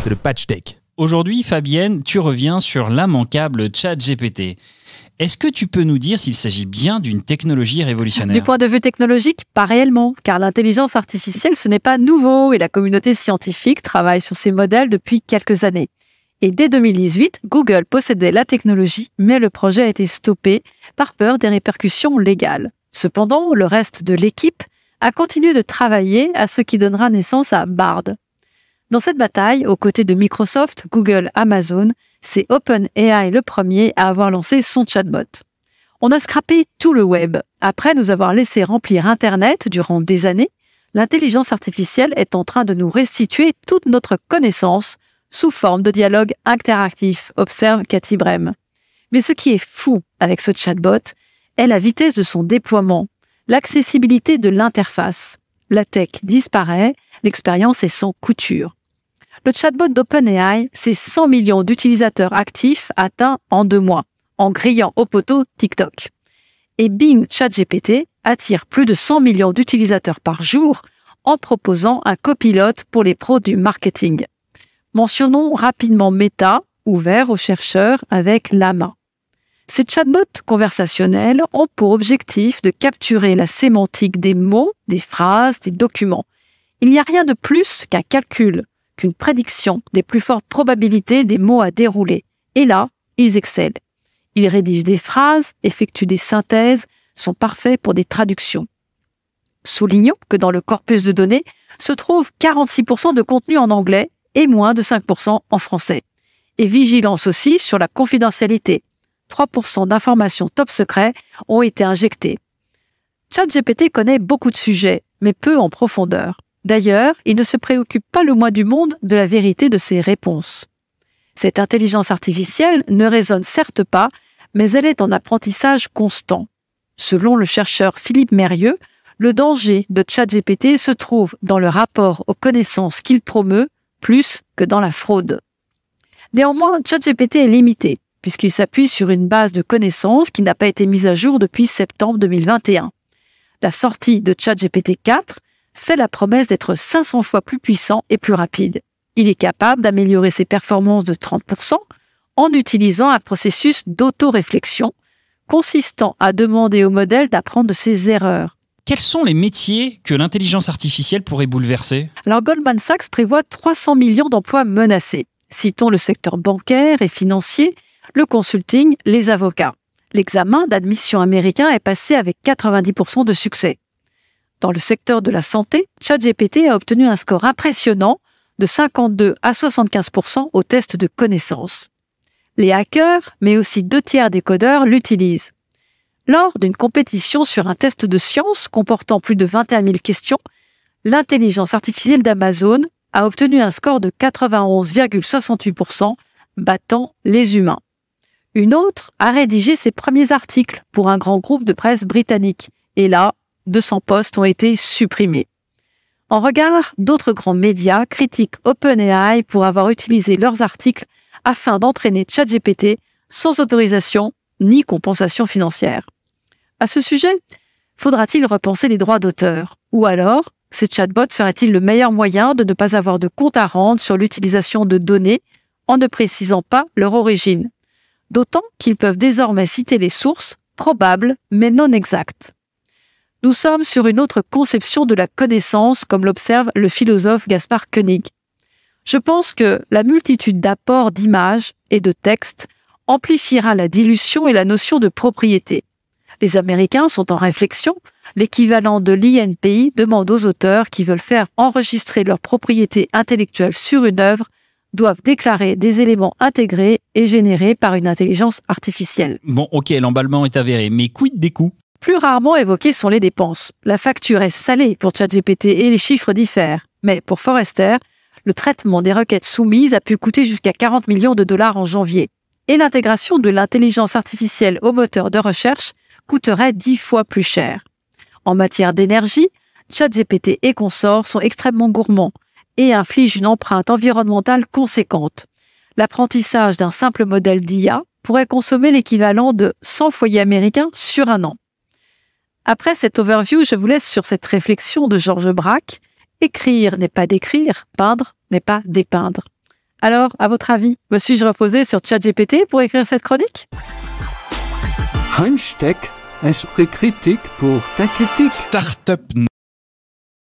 C'est le patch tech. Aujourd'hui, Fabienne, tu reviens sur l'immanquable ChatGPT. Est-ce que tu peux nous dire s'il s'agit bien d'une technologie révolutionnaire ? Du point de vue technologique, pas réellement, car l'intelligence artificielle, ce n'est pas nouveau et la communauté scientifique travaille sur ces modèles depuis quelques années. Et dès 2018, Google possédait la technologie, mais le projet a été stoppé par peur des répercussions légales. Cependant, le reste de l'équipe a continué de travailler à ce qui donnera naissance à Bard. Dans cette bataille, aux côtés de Microsoft, Google, Amazon, c'est OpenAI le premier à avoir lancé son chatbot. On a scrappé tout le web. Après nous avoir laissé remplir Internet durant des années, l'intelligence artificielle est en train de nous restituer toute notre connaissance sous forme de dialogue interactif, observe Cathy Brem. Mais ce qui est fou avec ce chatbot est la vitesse de son déploiement, l'accessibilité de l'interface. La tech disparaît, l'expérience est sans couture. Le chatbot d'OpenAI, c'est 100 millions d'utilisateurs actifs atteints en 2 mois, en grillant au poteau TikTok. Et Bing ChatGPT attire plus de 100 millions d'utilisateurs par jour en proposant un copilote pour les pros du marketing. Mentionnons rapidement Meta, ouvert aux chercheurs avec Llama. Ces chatbots conversationnels ont pour objectif de capturer la sémantique des mots, des phrases, des documents. Il n'y a rien de plus qu'un calcul, qu'une prédiction des plus fortes probabilités des mots à dérouler. Et là, ils excellent. Ils rédigent des phrases, effectuent des synthèses, sont parfaits pour des traductions. Soulignons que dans le corpus de données se trouve 46% de contenu en anglais et moins de 5% en français. Et vigilance aussi sur la confidentialité. 3% d'informations top secrets ont été injectées. ChatGPT connaît beaucoup de sujets, mais peu en profondeur. D'ailleurs, il ne se préoccupe pas le moins du monde de la vérité de ses réponses. Cette intelligence artificielle ne raisonne certes pas, mais elle est en apprentissage constant. Selon le chercheur Philippe Mérieux, le danger de ChatGPT se trouve dans le rapport aux connaissances qu'il promeut plus que dans la fraude. Néanmoins, ChatGPT est limité, puisqu'il s'appuie sur une base de connaissances qui n'a pas été mise à jour depuis septembre 2021. La sortie de ChatGPT 4 fait la promesse d'être 500 fois plus puissant et plus rapide. Il est capable d'améliorer ses performances de 30% en utilisant un processus d'auto-réflexion consistant à demander au modèle d'apprendre de ses erreurs. Quels sont les métiers que l'intelligence artificielle pourrait bouleverser ? Alors Goldman Sachs prévoit 300 millions d'emplois menacés. Citons le secteur bancaire et financier, le consulting, les avocats. L'examen d'admission américain est passé avec 90% de succès. Dans le secteur de la santé, ChatGPT a obtenu un score impressionnant de 52 à 75% au test de connaissances. Les hackers, mais aussi 2/3 des codeurs l'utilisent. Lors d'une compétition sur un test de sciences comportant plus de 21 000 questions, l'intelligence artificielle d'Amazon a obtenu un score de 91,68%, battant les humains. Une autre a rédigé ses premiers articles pour un grand groupe de presse britannique. Et là, 200 postes ont été supprimés. En regard, d'autres grands médias critiquent OpenAI pour avoir utilisé leurs articles afin d'entraîner ChatGPT sans autorisation ni compensation financière. À ce sujet, faudra-t-il repenser les droits d'auteur ? Ou alors, ces chatbots seraient-ils le meilleur moyen de ne pas avoir de compte à rendre sur l'utilisation de données en ne précisant pas leur origine ? D'autant qu'ils peuvent désormais citer les sources probables mais non exactes. Nous sommes sur une autre conception de la connaissance, comme l'observe le philosophe Gaspard Koenig. Je pense que la multitude d'apports d'images et de textes amplifiera la dilution et la notion de propriété. Les Américains sont en réflexion. L'équivalent de l'INPI demande aux auteurs qui veulent faire enregistrer leur propriété intellectuelle sur une œuvre doivent déclarer des éléments intégrés et générés par une intelligence artificielle. Bon, ok, l'emballement est avéré, mais quid des coûts ? Plus rarement évoquées sont les dépenses. La facture est salée pour ChatGPT et les chiffres diffèrent. Mais pour Forrester, le traitement des requêtes soumises a pu coûter jusqu'à 40 millions de dollars en janvier. Et l'intégration de l'intelligence artificielle au moteur de recherche coûterait 10 fois plus cher. En matière d'énergie, ChatGPT et consorts sont extrêmement gourmands et infligent une empreinte environnementale conséquente. L'apprentissage d'un simple modèle d'IA pourrait consommer l'équivalent de 100 foyers américains sur un an. Après cette overview, je vous laisse sur cette réflexion de Georges Braque Écrire n'est pas d'écrire, peindre n'est pas dépeindre. Alors, à votre avis, me suis-je reposé sur ChatGPT pour écrire cette chronique? Hashtag esprit critique pour ta critique. Startup